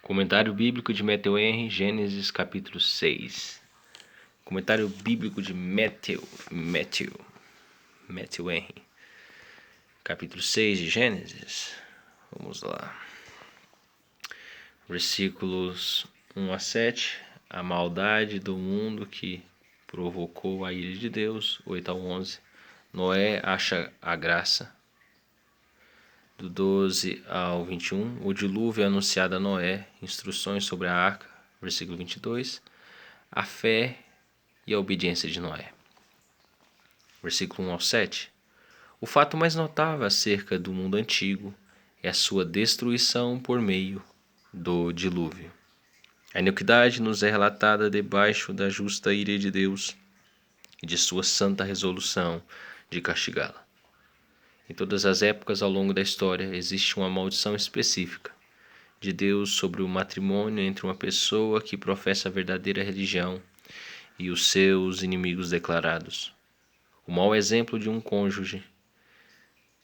Comentário bíblico de Matthew Henry, Gênesis capítulo 6. Comentário bíblico de Matthew Henry, capítulo 6 de Gênesis. Vamos lá. Versículos 1 a 7. A maldade do mundo que provocou a ira de Deus. 8 a 11. Noé acha a graça. Do 12 ao 21, o dilúvio é anunciado a Noé, instruções sobre a arca, versículo 22, a fé e a obediência de Noé. Versículo 1 ao 7, o fato mais notável acerca do mundo antigo é a sua destruição por meio do dilúvio. A iniquidade nos é relatada debaixo da justa ira de Deus e de sua santa resolução de castigá-la. Em todas as épocas ao longo da história existe uma maldição específica de Deus sobre o matrimônio entre uma pessoa que professa a verdadeira religião e os seus inimigos declarados. O mau exemplo de um cônjuge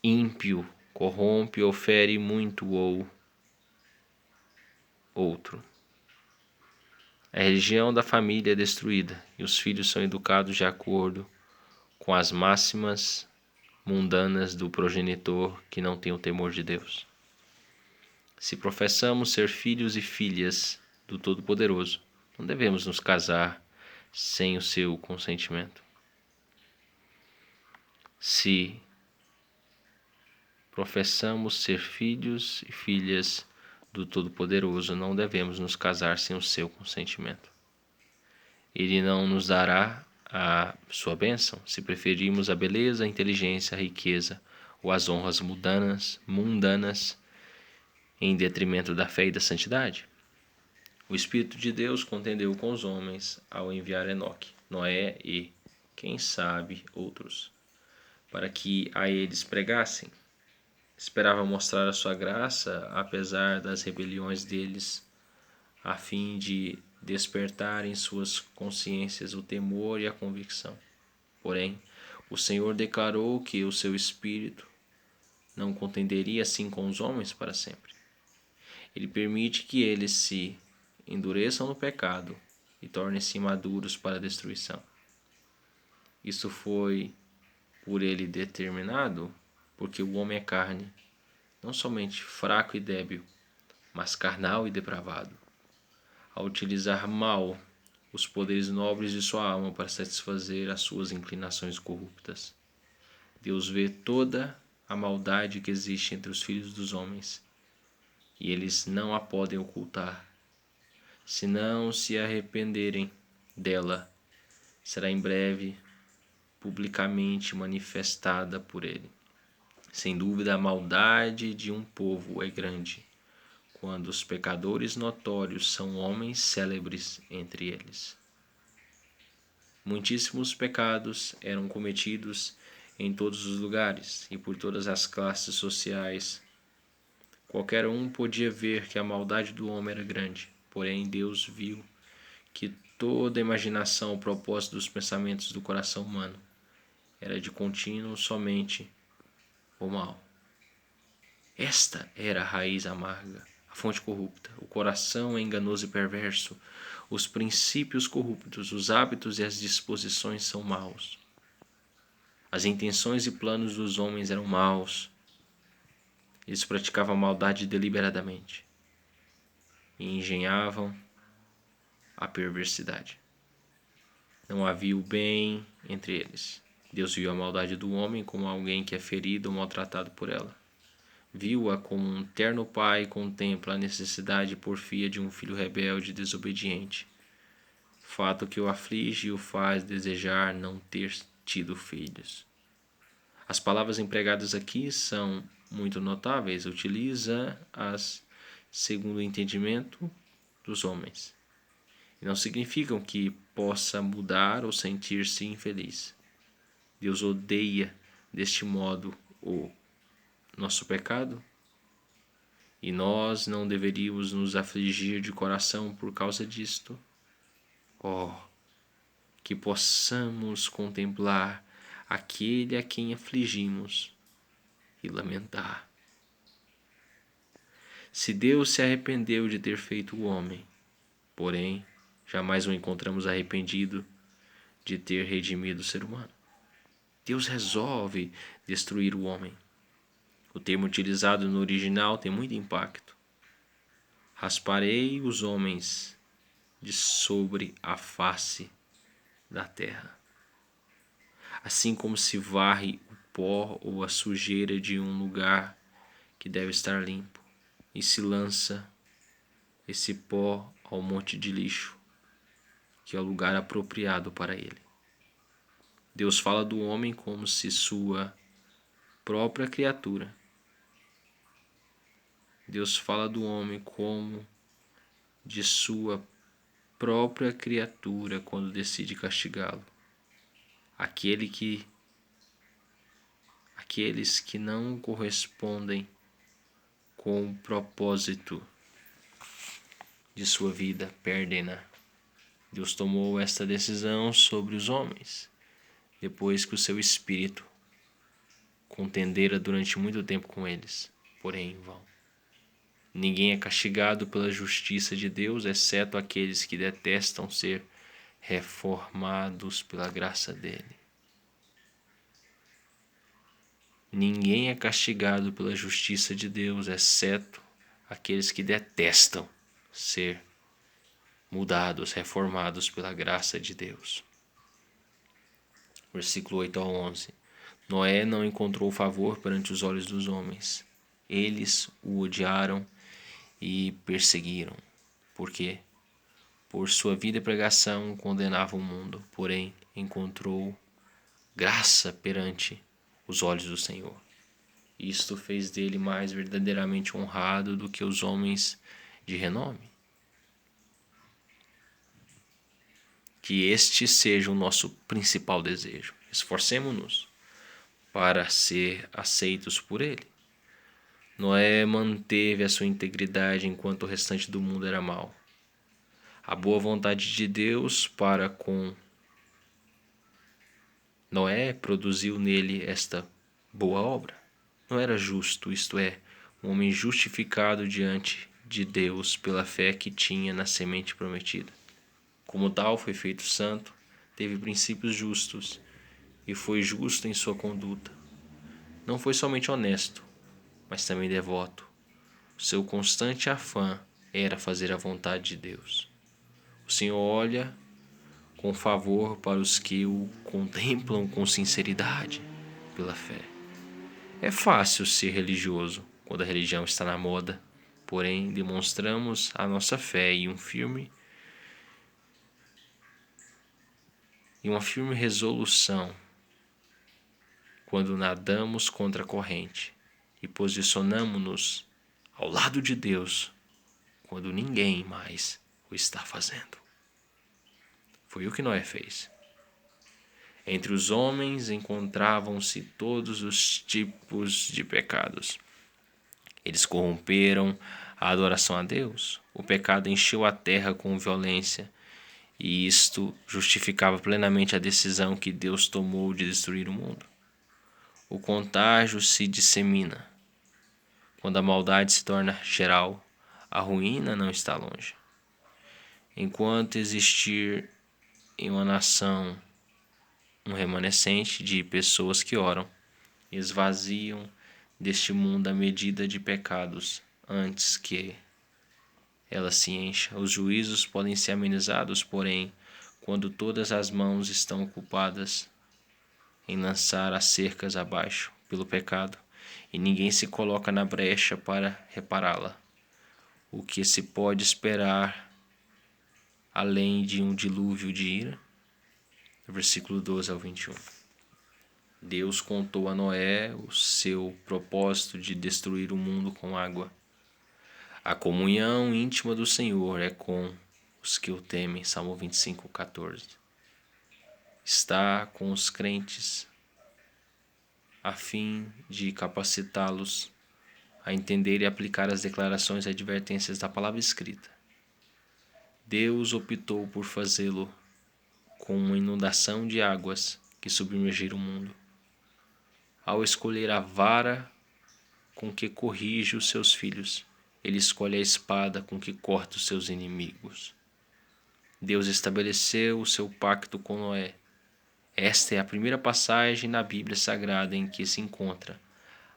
ímpio corrompe ou fere muito ou outro. A religião da família é destruída e os filhos são educados de acordo com as máximas mundanas do progenitor que não tem o temor de Deus. Se professamos ser filhos e filhas do Todo-Poderoso, não devemos nos casar sem o seu consentimento. Se professamos ser filhos e filhas do Todo-Poderoso, não devemos nos casar sem o seu consentimento. Ele não nos dará a sua bênção se preferirmos a beleza, a inteligência, a riqueza ou as honras mundanas em detrimento da fé e da santidade. O Espírito de Deus contendeu com os homens ao enviar Enoque, Noé e, quem sabe, outros, para que a eles pregassem. Esperava mostrar a sua graça, apesar das rebeliões deles, a fim de despertar em suas consciências o temor e a convicção. Porém, o Senhor declarou que o seu Espírito não contenderia assim com os homens para sempre. Ele permite que eles se endureçam no pecado e tornem-se imaduros para a destruição. Isso foi por ele determinado, porque o homem é carne, não somente fraco e débil, mas carnal e depravado. Ao utilizar mal os poderes nobres de sua alma para satisfazer as suas inclinações corruptas. Deus vê toda a maldade que existe entre os filhos dos homens, e eles não a podem ocultar. Se não se arrependerem dela, será em breve publicamente manifestada por ele. Sem dúvida, a maldade de um povo é grande, quando os pecadores notórios são homens célebres entre eles. Muitíssimos pecados eram cometidos em todos os lugares e por todas as classes sociais. Qualquer um podia ver que a maldade do homem era grande, porém Deus viu que toda a imaginação, o propósito dos pensamentos do coração humano era de contínuo somente o mal. Esta era a raiz amarga, a fonte corrupta. O coração é enganoso e perverso. Os princípios corruptos, os hábitos e as disposições são maus. As intenções e planos dos homens eram maus. Eles praticavam a maldade deliberadamente e engenhavam a perversidade. Não havia o bem entre eles. Deus viu a maldade do homem como alguém que é ferido ou maltratado por ela. Viu-a como um terno pai contempla a necessidade e porfia de um filho rebelde e desobediente, fato que o aflige e o faz desejar não ter tido filhos. As palavras empregadas aqui são muito notáveis, utiliza-as segundo o entendimento dos homens, e não significam que possa mudar ou sentir-se infeliz. Deus odeia deste modo o nosso pecado, e nós não deveríamos nos afligir de coração por causa disto. Que possamos contemplar aquele a quem afligimos e lamentar. Se Deus se arrependeu de ter feito o homem, porém, jamais o encontramos arrependido de ter redimido o ser humano. Deus resolve destruir o homem. O termo utilizado no original tem muito impacto. Rasparei os homens de sobre a face da terra. Assim como se varre o pó ou a sujeira de um lugar que deve estar limpo, e se lança esse pó ao monte de lixo, que é o lugar apropriado para ele. Deus fala do homem como se sua própria criatura. Deus fala do homem como de sua própria criatura quando decide castigá-lo. Aqueles que não correspondem com o propósito de sua vida perdem-na. Deus tomou esta decisão sobre os homens, depois que o seu espírito contendera durante muito tempo com eles, porém em vão. Ninguém é castigado pela justiça de Deus, exceto aqueles que detestam ser reformados pela graça dele. Ninguém é castigado pela justiça de Deus, exceto aqueles que detestam ser mudados, reformados pela graça de Deus. Versículo 8 ao 11. Noé não encontrou favor perante os olhos dos homens. Eles o odiaram e perseguiram, porque por sua vida e pregação condenava o mundo, porém encontrou graça perante os olhos do Senhor. Isto fez dele mais verdadeiramente honrado do que os homens de renome. Que este seja o nosso principal desejo. Esforcemo-nos para ser aceitos por ele. Noé manteve a sua integridade enquanto o restante do mundo era mau. A boa vontade de Deus para com Noé produziu nele esta boa obra. Não era justo, isto é, um homem justificado diante de Deus pela fé que tinha na semente prometida. Como tal, foi feito santo, teve princípios justos e foi justo em sua conduta. Não foi somente honesto, mas também devoto. O seu constante afã era fazer a vontade de Deus. O Senhor olha com favor para os que o contemplam com sinceridade pela fé. É fácil ser religioso quando a religião está na moda, porém demonstramos a nossa fé e uma firme resolução quando nadamos contra a corrente e posicionamos-nos ao lado de Deus quando ninguém mais o está fazendo. Foi o que Noé fez. Entre os homens encontravam-se todos os tipos de pecados. Eles corromperam a adoração a Deus. O pecado encheu a terra com violência, e isto justificava plenamente a decisão que Deus tomou de destruir o mundo. O contágio se dissemina. Quando a maldade se torna geral, a ruína não está longe. Enquanto existir em uma nação um remanescente de pessoas que oram, esvaziam deste mundo a medida de pecados antes que ela se encha. Os juízos podem ser amenizados, porém, quando todas as mãos estão ocupadas em lançar as cercas abaixo pelo pecado e ninguém se coloca na brecha para repará-la. O que se pode esperar além de um dilúvio de ira? Versículo 12 ao 21. Deus contou a Noé o seu propósito de destruir o mundo com água. A comunhão íntima do Senhor é com os que o temem. Salmo 25, 14. Está com os crentes a fim de capacitá-los a entender e aplicar as declarações e advertências da palavra escrita. Deus optou por fazê-lo com uma inundação de águas que submergiram o mundo. Ao escolher a vara com que corrige os seus filhos, ele escolhe a espada com que corta os seus inimigos. Deus estabeleceu o seu pacto com Noé. Esta é a primeira passagem na Bíblia Sagrada em que se encontra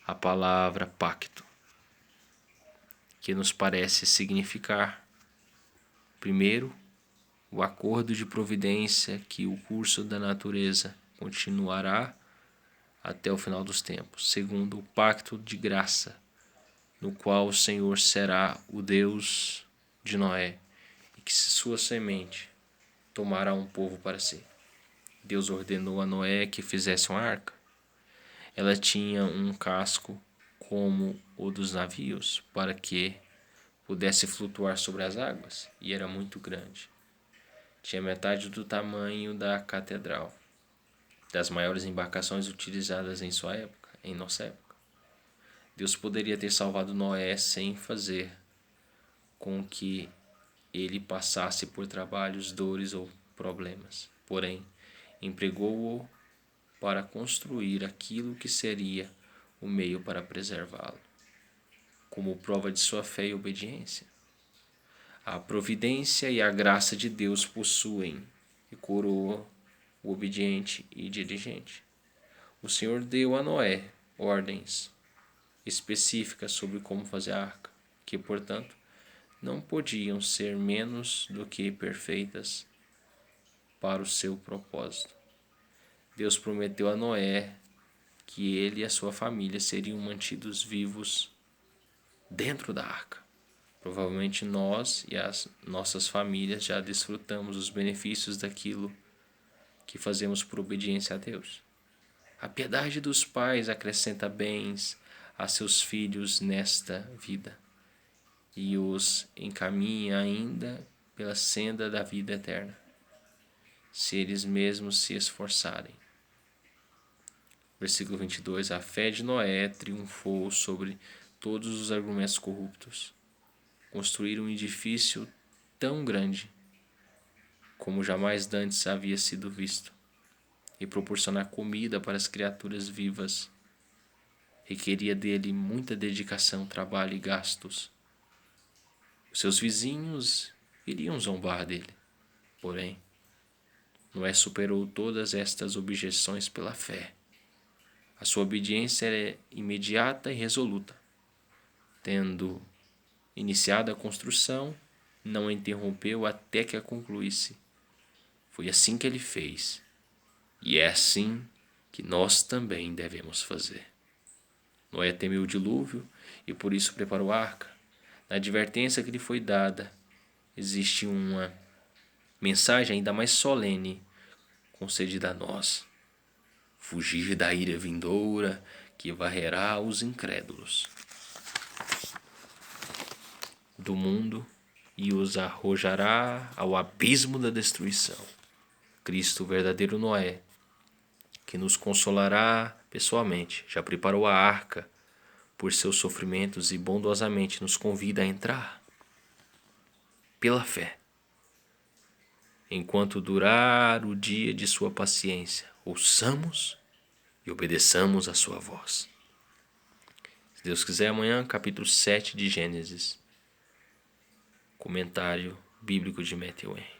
a palavra pacto, que nos parece significar, primeiro, o acordo de providência que o curso da natureza continuará até o final dos tempos. Segundo, o pacto de graça, no qual o Senhor será o Deus de Noé e que sua semente tomará um povo para si. Deus ordenou a Noé que fizesse uma arca. Ela tinha um casco como o dos navios, para que pudesse flutuar sobre as águas, e era muito grande. Tinha metade do tamanho da catedral, das maiores embarcações utilizadas em sua época, em nossa época. Deus poderia ter salvado Noé sem fazer com que ele passasse por trabalhos, dores ou problemas. Porém, empregou-o para construir aquilo que seria o meio para preservá-lo, como prova de sua fé e obediência. A providência e a graça de Deus possuem e coroa o obediente e diligente. O Senhor deu a Noé ordens específicas sobre como fazer a arca, que, portanto, não podiam ser menos do que perfeitas para o seu propósito. Deus prometeu a Noé que ele e a sua família seriam mantidos vivos dentro da arca. Provavelmente nós e as nossas famílias já desfrutamos os benefícios daquilo que fazemos por obediência a Deus. A piedade dos pais acrescenta bens a seus filhos nesta vida e os encaminha ainda pela senda da vida eterna, se eles mesmos se esforçarem. Versículo 22. A fé de Noé triunfou sobre todos os argumentos corruptos. Construir um edifício tão grande como jamais dantes havia sido visto e proporcionar comida para as criaturas vivas requeria dele muita dedicação, trabalho e gastos. Os seus vizinhos iriam zombar dele. Porém, Noé superou todas estas objeções pela fé. A sua obediência é imediata e resoluta. Tendo iniciado a construção, não a interrompeu até que a concluísse. Foi assim que ele fez. E é assim que nós também devemos fazer. Noé temeu o dilúvio e por isso preparou a arca. Na advertência que lhe foi dada, existe uma mensagem ainda mais solene concedida a nós: fugir da ira vindoura que varrerá os incrédulos do mundo e os arrojará ao abismo da destruição. Cristo, o verdadeiro Noé, que nos consolará pessoalmente, já preparou a arca por seus sofrimentos e bondosamente nos convida a entrar pela fé, enquanto durar o dia de sua paciência. Ouçamos e obedeçamos a sua voz. Se Deus quiser, amanhã, capítulo 7 de Gênesis. Comentário bíblico de Matthew Henry.